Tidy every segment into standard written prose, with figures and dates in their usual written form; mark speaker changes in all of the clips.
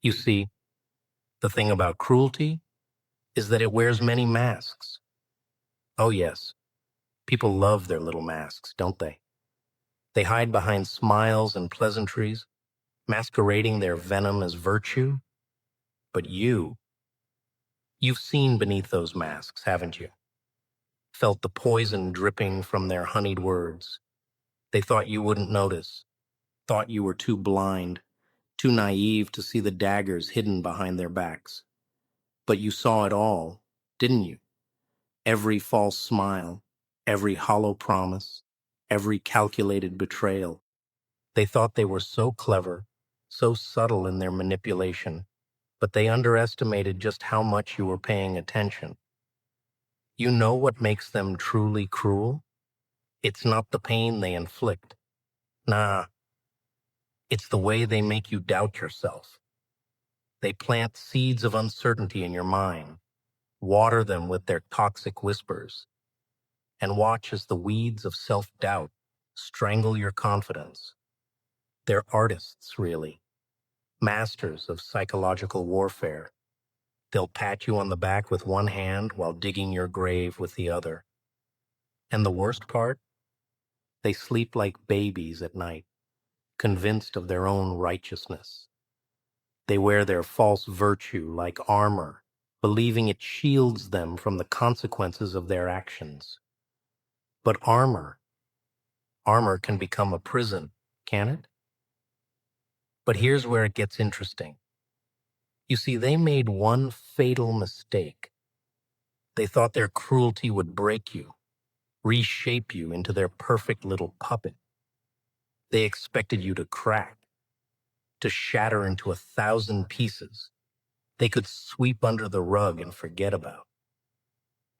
Speaker 1: You see, the thing about cruelty is that it wears many masks. Oh, yes, people love their little masks, don't they? They hide behind smiles and pleasantries, masquerading their venom as virtue. But you've seen beneath those masks, haven't you? Felt the poison dripping from their honeyed words. They thought you wouldn't notice, thought you were too blind, too naive to see the daggers hidden behind their backs. But you saw it all, didn't you? Every false smile, every hollow promise, every calculated betrayal. They thought they were so clever, so subtle in their manipulation, but they underestimated just how much you were paying attention. You know what makes them truly cruel? It's not the pain they inflict. Nah, it's the way they make you doubt yourself. They plant seeds of uncertainty in your mind, water them with their toxic whispers, and watch as the weeds of self-doubt strangle your confidence. They're artists, really, masters of psychological warfare. They'll pat you on the back with one hand while digging your grave with the other. And the worst part? They sleep like babies at night, convinced of their own righteousness. They wear their false virtue like armor, believing it shields them from the consequences of their actions. But armor can become a prison, can it? But here's where it gets interesting. You see, they made one fatal mistake. They thought their cruelty would break you, reshape you into their perfect little puppet. They expected you to crack, to shatter into 1,000 pieces they could sweep under the rug and forget about.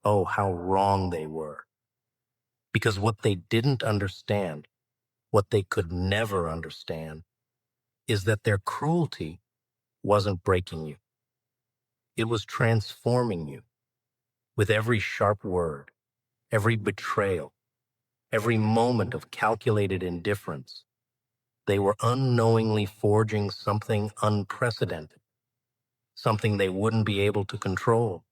Speaker 1: Oh, how wrong they were. Because what they didn't understand, what they could never understand, is that their cruelty wasn't breaking you. It was transforming you. With every sharp word, every betrayal, every moment of calculated indifference, they were unknowingly forging something unprecedented, something they wouldn't be able to control.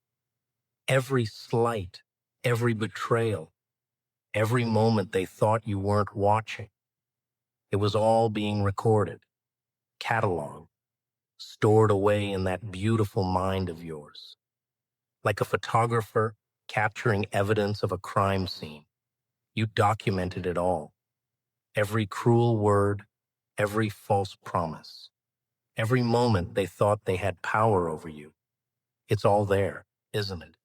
Speaker 1: Every slight, every betrayal, every moment they thought you weren't watching, it was all being recorded, cataloged, stored away in that beautiful mind of yours. Like a photographer capturing evidence of a crime scene, you documented it all. Every cruel word, every false promise, every moment they thought they had power over you. It's all there, isn't it?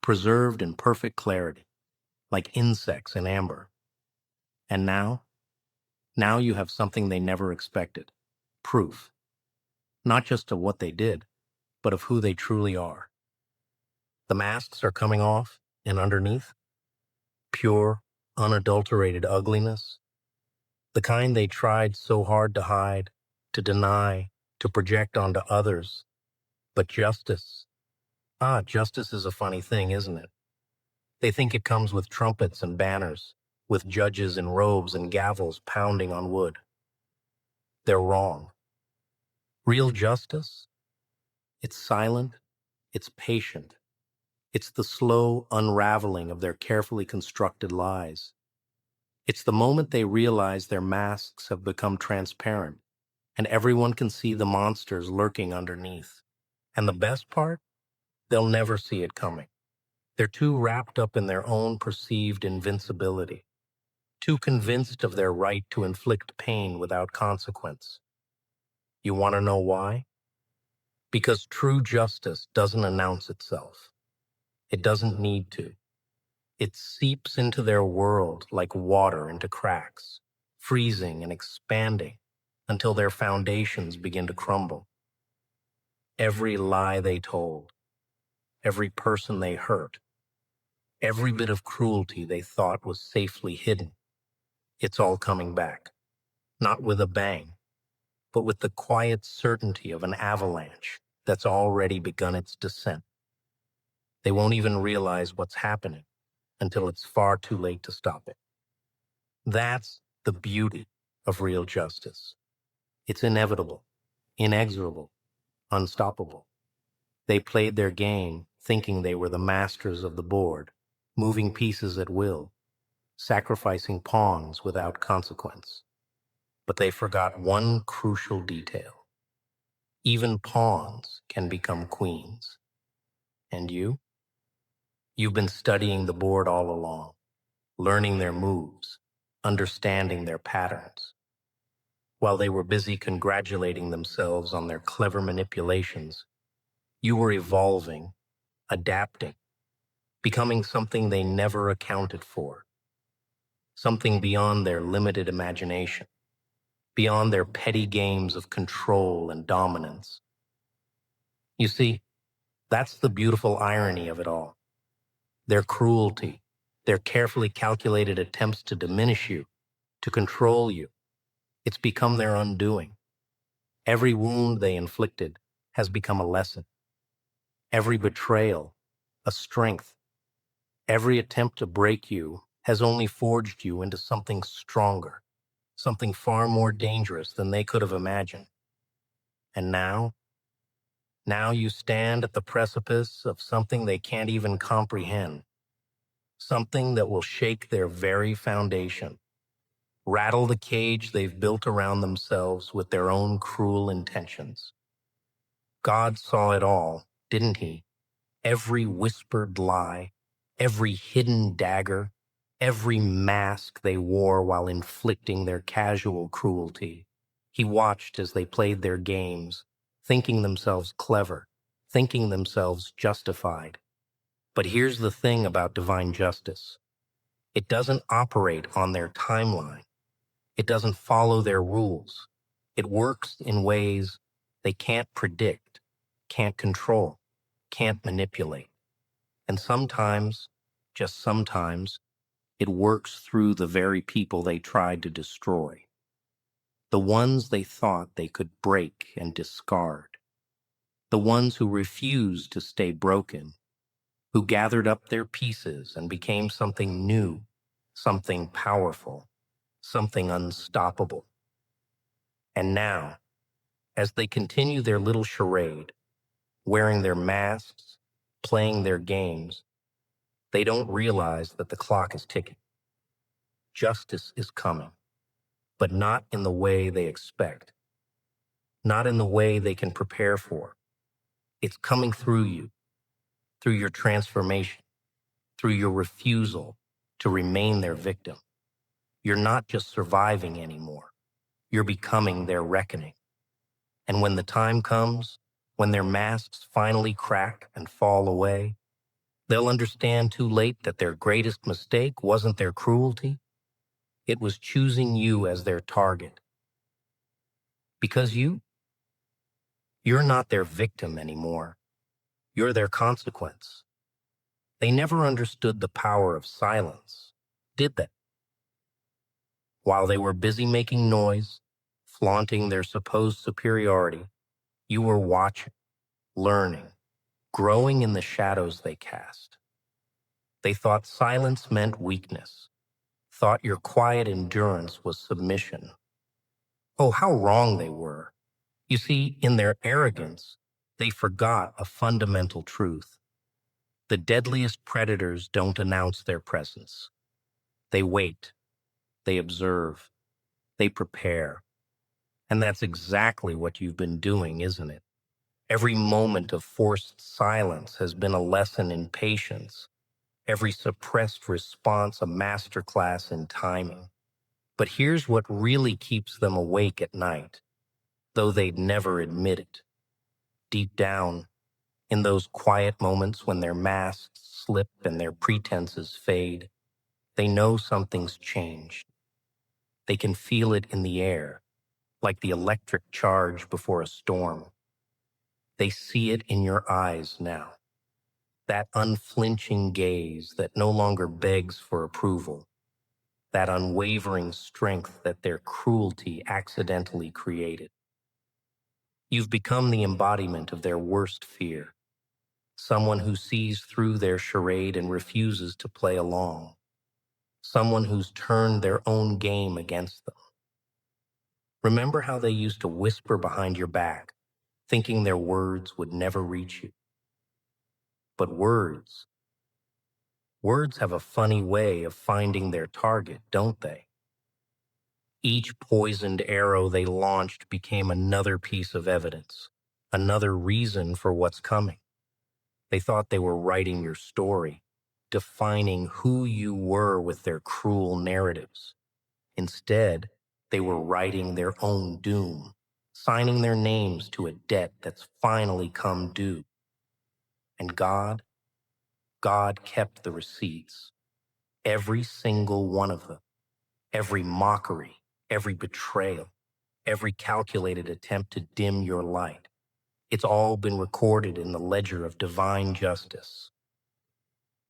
Speaker 1: Preserved in perfect clarity, like insects in amber. And now you have something they never expected. Proof. Not just of what they did, but of who they truly are. The masks are coming off, and underneath, pure, unadulterated ugliness. The kind they tried so hard to hide, to deny, to project onto others. But justice is a funny thing, isn't it? They think it comes with trumpets and banners, with judges in robes and gavels pounding on wood. They're wrong. Real justice? It's silent, it's patient. It's the slow unraveling of their carefully constructed lies. It's the moment they realize their masks have become transparent, and everyone can see the monsters lurking underneath. And the best part? They'll never see it coming. They're too wrapped up in their own perceived invincibility, too convinced of their right to inflict pain without consequence. You want to know why? Because true justice doesn't announce itself. It doesn't need to. It seeps into their world like water into cracks, freezing and expanding until their foundations begin to crumble. Every lie they told, every person they hurt, every bit of cruelty they thought was safely hidden, it's all coming back. Not with a bang, but with the quiet certainty of an avalanche that's already begun its descent. They won't even realize what's happening until it's far too late to stop it. That's the beauty of real justice. It's inevitable, inexorable, unstoppable. They played their game thinking they were the masters of the board, moving pieces at will, sacrificing pawns without consequence. But they forgot one crucial detail. Even pawns can become queens. And you? You've been studying the board all along, learning their moves, understanding their patterns. While they were busy congratulating themselves on their clever manipulations, you were evolving, adapting, becoming something they never accounted for, something beyond their limited imagination, beyond their petty games of control and dominance. You see, that's the beautiful irony of it all. Their cruelty, their carefully calculated attempts to diminish you, to control you, it's become their undoing. Every wound they inflicted has become a lesson. Every betrayal, a strength. Every attempt to break you has only forged you into something stronger, something far more dangerous than they could have imagined. And now you stand at the precipice of something they can't even comprehend, something that will shake their very foundation, rattle the cage they've built around themselves with their own cruel intentions. God saw it all, didn't he? Every whispered lie, every hidden dagger, every mask they wore while inflicting their casual cruelty. He watched as they played their games, thinking themselves clever, thinking themselves justified. But here's the thing about divine justice. It doesn't operate on their timeline. It doesn't follow their rules. It works in ways they can't predict, can't control, can't manipulate. And sometimes, just sometimes, it works through the very people they tried to destroy. The ones they thought they could break and discard. The ones who refused to stay broken, who gathered up their pieces and became something new, something powerful, something unstoppable. And now, as they continue their little charade, wearing their masks, playing their games, they don't realize that the clock is ticking. Justice is coming, but not in the way they expect, not in the way they can prepare for. It's coming through you, through your transformation, through your refusal to remain their victim. You're not just surviving anymore. You're becoming their reckoning. And when the time comes, when their masks finally crack and fall away, they'll understand too late that their greatest mistake wasn't their cruelty. It was choosing you as their target. Because you're not their victim anymore. You're their consequence. They never understood the power of silence, did they? While they were busy making noise, flaunting their supposed superiority, you were watching, learning, growing in the shadows they cast. They thought silence meant weakness, thought your quiet endurance was submission. Oh, how wrong they were. You see, in their arrogance, they forgot a fundamental truth. The deadliest predators don't announce their presence. They wait, they observe, they prepare. And that's exactly what you've been doing, isn't it? Every moment of forced silence has been a lesson in patience. Every suppressed response a masterclass in timing. But here's what really keeps them awake at night, though they'd never admit it. Deep down, in those quiet moments when their masks slip and their pretenses fade, they know something's changed. They can feel it in the air, like the electric charge before a storm. They see it in your eyes now, that unflinching gaze that no longer begs for approval, that unwavering strength that their cruelty accidentally created. You've become the embodiment of their worst fear, someone who sees through their charade and refuses to play along, someone who's turned their own game against them. Remember how they used to whisper behind your back, thinking their words would never reach you. But words have a funny way of finding their target, don't they? Each poisoned arrow they launched became another piece of evidence, another reason for what's coming. They thought they were writing your story, defining who you were with their cruel narratives. Instead, they were writing their own doom, signing their names to a debt that's finally come due. And God kept the receipts, every single one of them, every mockery, every betrayal, every calculated attempt to dim your light. It's all been recorded in the ledger of divine justice.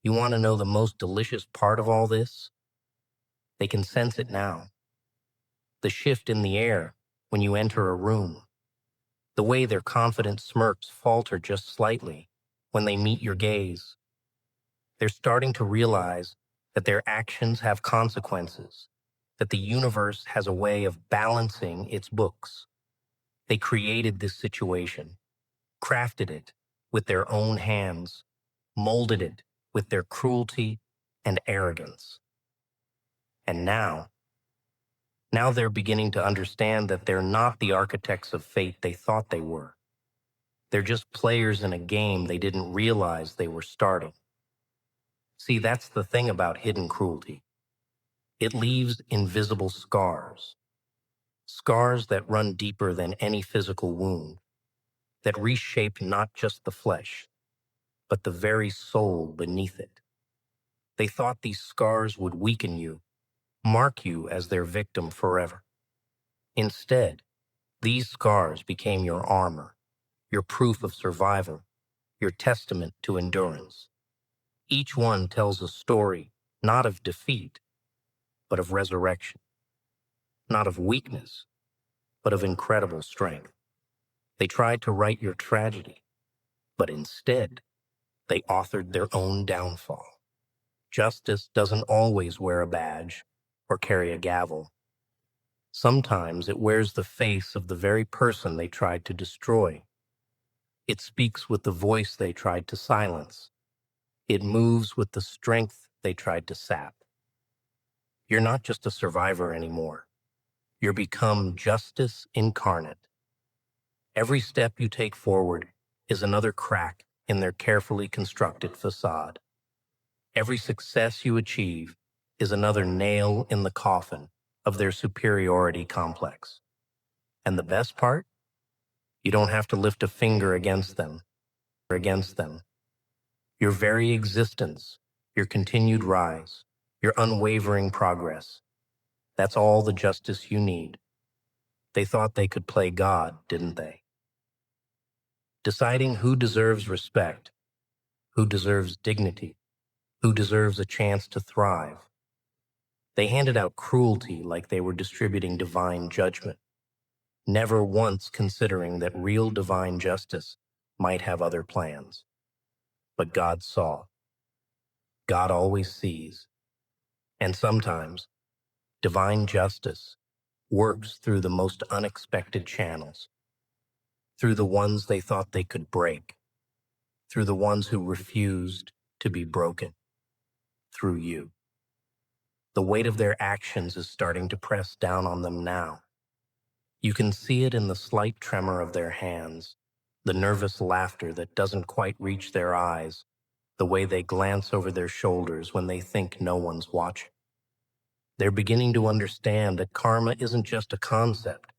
Speaker 1: You want to know the most delicious part of all this? They can sense it now. The shift in the air when you enter a room. The way their confident smirks falter just slightly when they meet your gaze. They're starting to realize that their actions have consequences, that the universe has a way of balancing its books. They created this situation, crafted it with their own hands, molded it with their cruelty and arrogance. And now they're beginning to understand that they're not the architects of fate they thought they were. They're just players in a game they didn't realize they were starting. See, that's the thing about hidden cruelty. It leaves invisible scars, scars that run deeper than any physical wound, that reshape not just the flesh, but the very soul beneath it. They thought these scars would weaken you, mark you as their victim forever. Instead, these scars became your armor, your proof of survival, your testament to endurance. Each one tells a story not of defeat, but of resurrection, not of weakness, but of incredible strength. They tried to write your tragedy, but instead, they authored their own downfall. Justice doesn't always wear a badge or carry a gavel. Sometimes it wears the face of the very person they tried to destroy. It speaks with the voice they tried to silence. It moves with the strength they tried to sap. You're not just a survivor anymore. You're become justice incarnate. Every step you take forward is another crack in their carefully constructed facade. Every success you achieve is another nail in the coffin of their superiority complex. And the best part? You don't have to lift a finger against them. Your very existence, your continued rise, your unwavering progress, that's all the justice you need. They thought they could play God, didn't they? Deciding who deserves respect, who deserves dignity, who deserves a chance to thrive. They handed out cruelty like they were distributing divine judgment, never once considering that real divine justice might have other plans. But God saw. God always sees. And sometimes, divine justice works through the most unexpected channels, through the ones they thought they could break, through the ones who refused to be broken, through you. The weight of their actions is starting to press down on them now. You can see it in the slight tremor of their hands, the nervous laughter that doesn't quite reach their eyes, the way they glance over their shoulders when they think no one's watching. They're beginning to understand that karma isn't just a concept,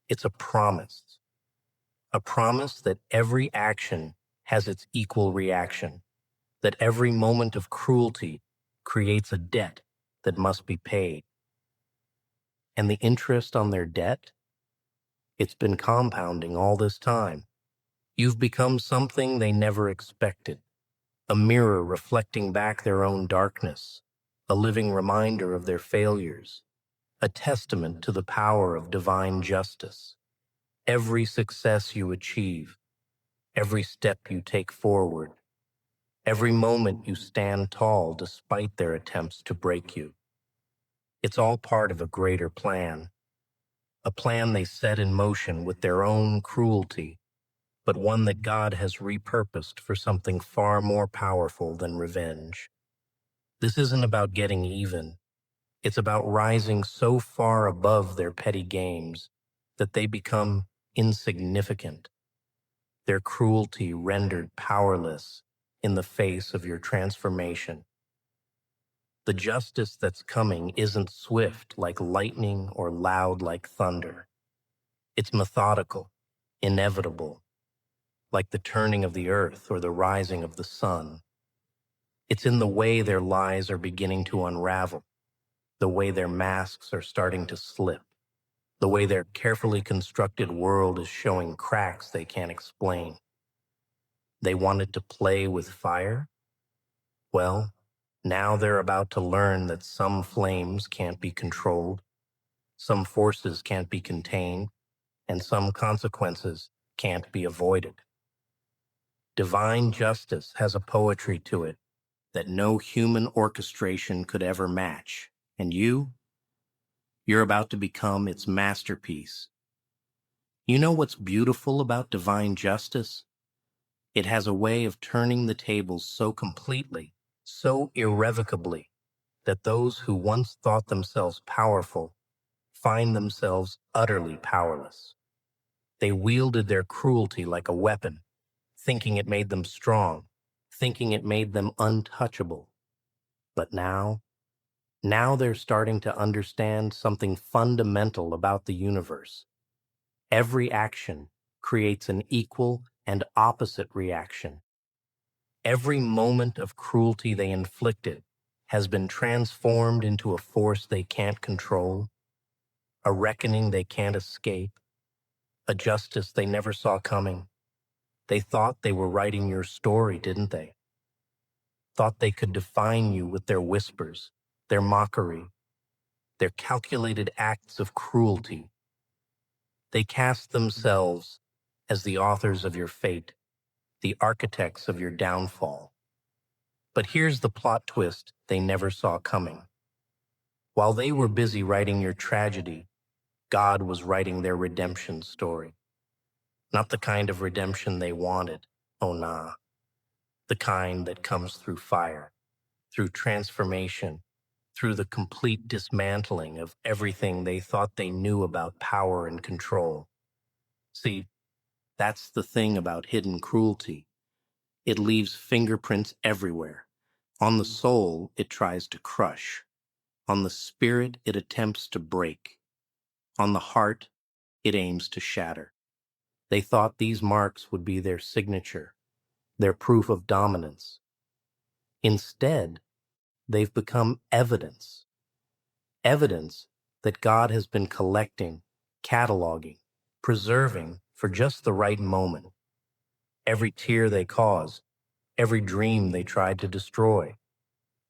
Speaker 1: it's a promise. A promise that every action has its equal reaction, that every moment of cruelty creates a debt that must be paid. And the interest on their debt? It's been compounding all this time. You've become something they never expected, a mirror reflecting back their own darkness, a living reminder of their failures, a testament to the power of divine justice. Every success you achieve, every step you take forward, every moment you stand tall despite their attempts to break you. It's all part of a greater plan, a plan they set in motion with their own cruelty, but one that God has repurposed for something far more powerful than revenge. This isn't about getting even. It's about rising so far above their petty games that they become insignificant, their cruelty rendered powerless in the face of your transformation. The justice that's coming isn't swift like lightning or loud like thunder. It's methodical, inevitable, like the turning of the earth or the rising of the sun. It's in the way their lies are beginning to unravel, the way their masks are starting to slip, the way their carefully constructed world is showing cracks they can't explain. They wanted to play with fire? Well, now they're about to learn that some flames can't be controlled, some forces can't be contained, and some consequences can't be avoided. Divine justice has a poetry to it that no human orchestration could ever match, and you're about to become its masterpiece. You know what's beautiful about divine justice? It has a way of turning the tables so completely, so irrevocably, that those who once thought themselves powerful find themselves utterly powerless. They wielded their cruelty like a weapon, thinking it made them strong, thinking it made them untouchable. But now they're starting to understand something fundamental about the universe. Every action creates an equal and opposite reaction. Every moment of cruelty they inflicted has been transformed into a force they can't control, a reckoning they can't escape, a justice they never saw coming. They thought they were writing your story, didn't they? Thought they could define you with their whispers, their mockery, their calculated acts of cruelty. They cast themselves as the authors of your fate, the architects of your downfall. But here's the plot twist they never saw coming. While they were busy writing your tragedy, God was writing their redemption story. Not the kind of redemption they wanted, oh nah. The kind that comes through fire, through transformation, through the complete dismantling of everything they thought they knew about power and control. See, that's the thing about hidden cruelty. It leaves fingerprints everywhere. On the soul, it tries to crush. On the spirit, it attempts to break. On the heart, it aims to shatter. They thought these marks would be their signature, their proof of dominance. Instead, they've become evidence. Evidence that God has been collecting, cataloging, preserving for just the right moment. Every tear they caused, every dream they tried to destroy,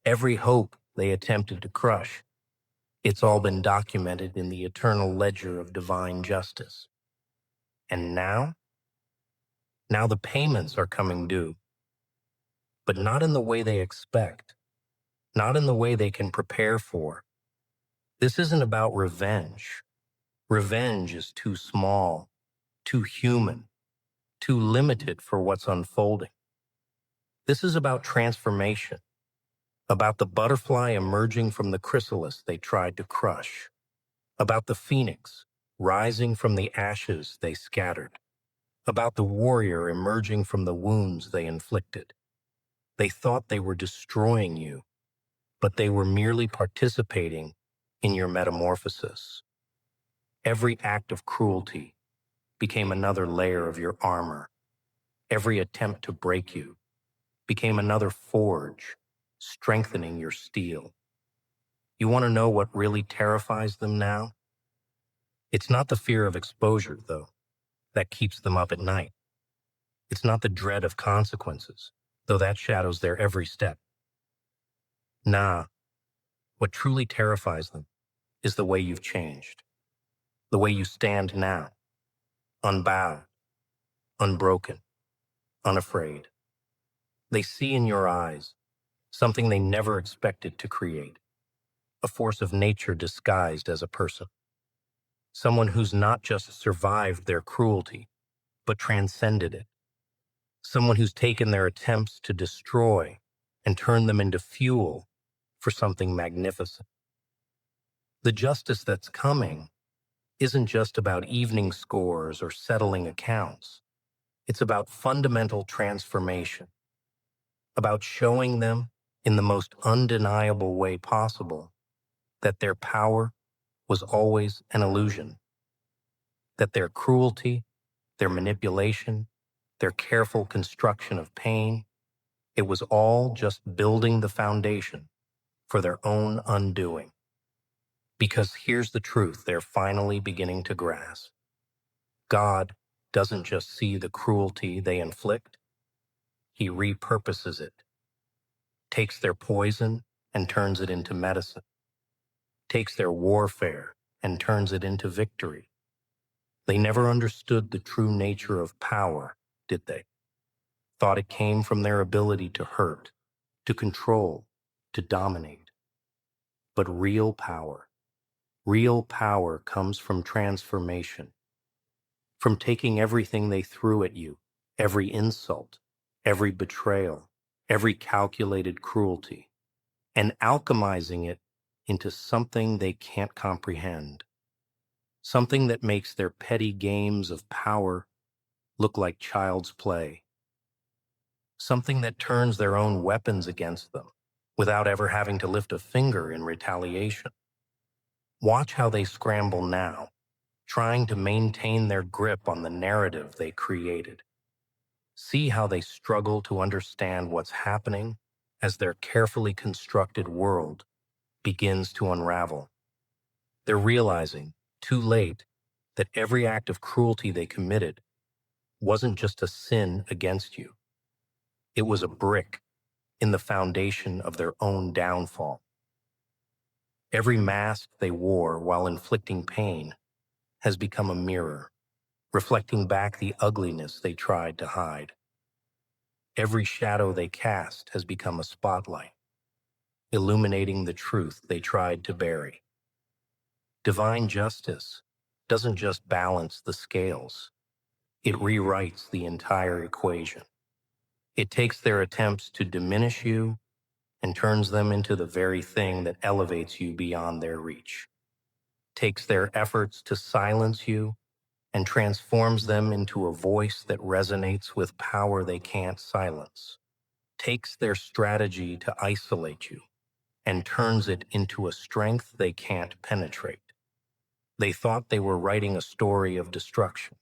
Speaker 1: every hope they attempted to crush. It's all been documented in the eternal ledger of divine justice. And now the payments are coming due, but not in the way they expect, not in the way they can prepare for. This isn't about revenge. Revenge is too small, too human, too limited for what's unfolding. This is about transformation, about the butterfly emerging from the chrysalis they tried to crush, about the phoenix rising from the ashes they scattered, about the warrior emerging from the wounds they inflicted. They thought they were destroying you, but they were merely participating in your metamorphosis. Every act of cruelty became another layer of your armor. Every attempt to break you became another forge, strengthening your steel. You want to know what really terrifies them now? It's not the fear of exposure, though, that keeps them up at night. It's not the dread of consequences, though that shadows their every step. Nah, what truly terrifies them is the way you've changed, the way you stand now, unbowed, unbroken, unafraid. They see in your eyes something they never expected to create, a force of nature disguised as a person, someone who's not just survived their cruelty, but transcended it. Someone who's taken their attempts to destroy and turned them into fuel for something magnificent. The justice that's coming isn't just about evening scores or settling accounts. It's about fundamental transformation, about showing them in the most undeniable way possible that their power was always an illusion, that their cruelty, their manipulation, their careful construction of pain, it was all just building the foundation for their own undoing. Because here's the truth they're finally beginning to grasp. God doesn't just see the cruelty they inflict, he repurposes it, takes their poison and turns it into medicine, takes their warfare and turns it into victory. They never understood the true nature of power, did they? Thought it came from their ability to hurt, to control, to dominate. But real power comes from transformation, from taking everything they threw at you, every insult, every betrayal, every calculated cruelty, and alchemizing it into something they can't comprehend, something that makes their petty games of power look like child's play, something that turns their own weapons against them without ever having to lift a finger in retaliation. Watch how they scramble now, trying to maintain their grip on the narrative they created. See how they struggle to understand what's happening as their carefully constructed world begins to unravel. They're realizing, too late, that every act of cruelty they committed wasn't just a sin against you. It was a brick in the foundation of their own downfall. Every mask they wore while inflicting pain has become a mirror, reflecting back the ugliness they tried to hide. Every shadow they cast has become a spotlight, illuminating the truth they tried to bury. Divine justice doesn't just balance the scales, it rewrites the entire equation. It takes their attempts to diminish you and turns them into the very thing that elevates you beyond their reach. Takes their efforts to silence you and transforms them into a voice that resonates with power they can't silence. Takes their strategy to isolate you and turns it into a strength they can't penetrate. They thought they were writing a story of destruction,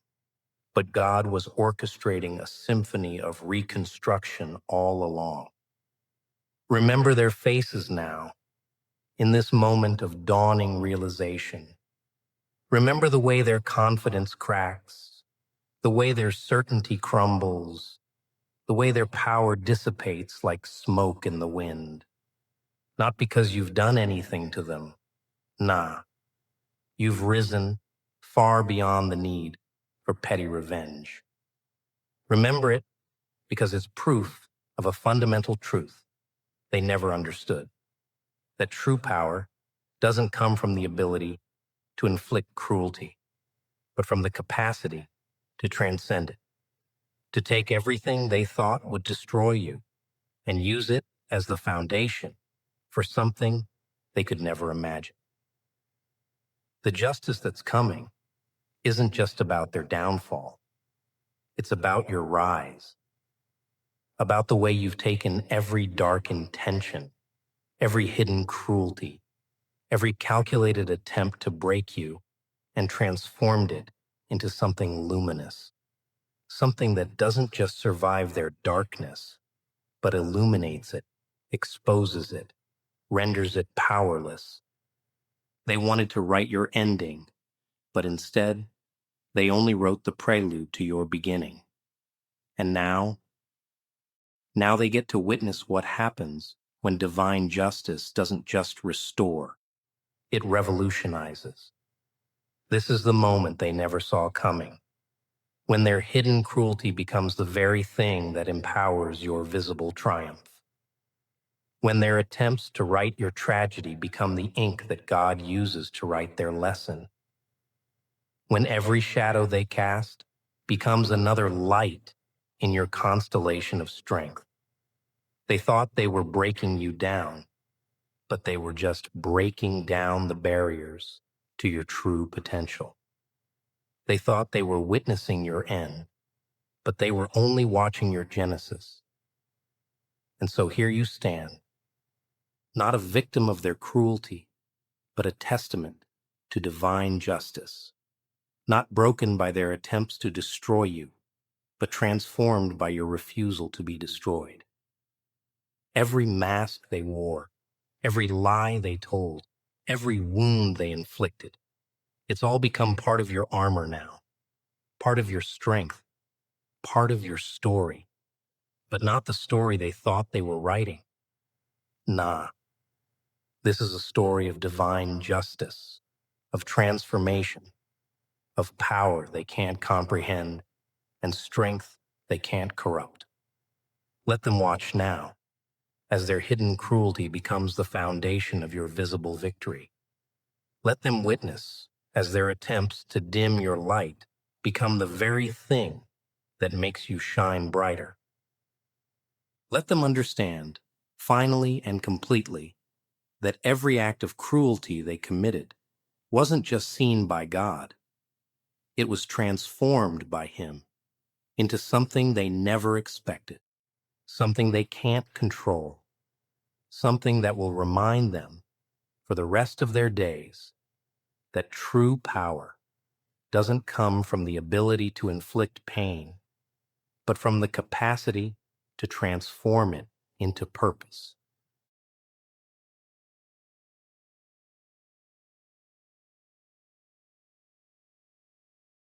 Speaker 1: but God was orchestrating a symphony of reconstruction all along. Remember their faces now, in this moment of dawning realization. Remember the way their confidence cracks, the way their certainty crumbles, the way their power dissipates like smoke in the wind. Not because you've done anything to them. Nah, you've risen far beyond the need for petty revenge. Remember it because it's proof of a fundamental truth they never understood. That true power doesn't come from the ability to inflict cruelty, but from the capacity to transcend it, to take everything they thought would destroy you and use it as the foundation for something they could never imagine. The justice that's coming isn't just about their downfall. It's about your rise, about the way you've taken every dark intention, every hidden cruelty, every calculated attempt to break you and transformed it into something luminous, something that doesn't just survive their darkness, but illuminates it, exposes it, renders it powerless. They wanted to write your ending, but instead, they only wrote the prelude to your beginning. And now they get to witness what happens when divine justice doesn't just restore, it revolutionizes. This is the moment they never saw coming, when their hidden cruelty becomes the very thing that empowers your visible triumph. When their attempts to write your tragedy become the ink that God uses to write their lesson. When every shadow they cast becomes another light in your constellation of strength. They thought they were breaking you down, but they were just breaking down the barriers to your true potential. They thought they were witnessing your end, but they were only watching your genesis. And so here you stand, not a victim of their cruelty, but a testament to divine justice, not broken by their attempts to destroy you, but transformed by your refusal to be destroyed. Every mask they wore, every lie they told, every wound they inflicted, it's all become part of your armor now, part of your strength, part of your story, but not the story they thought they were writing. Nah, this is a story of divine justice, of transformation, of power they can't comprehend, and strength they can't corrupt. Let them watch now, as their hidden cruelty becomes the foundation of your visible victory. Let them witness as their attempts to dim your light become the very thing that makes you shine brighter. Let them understand, finally and completely, that every act of cruelty they committed wasn't just seen by God, it was transformed by Him into something they never expected, something they can't control, something that will remind them for the rest of their days that true power doesn't come from the ability to inflict pain, but from the capacity to transform it into purpose.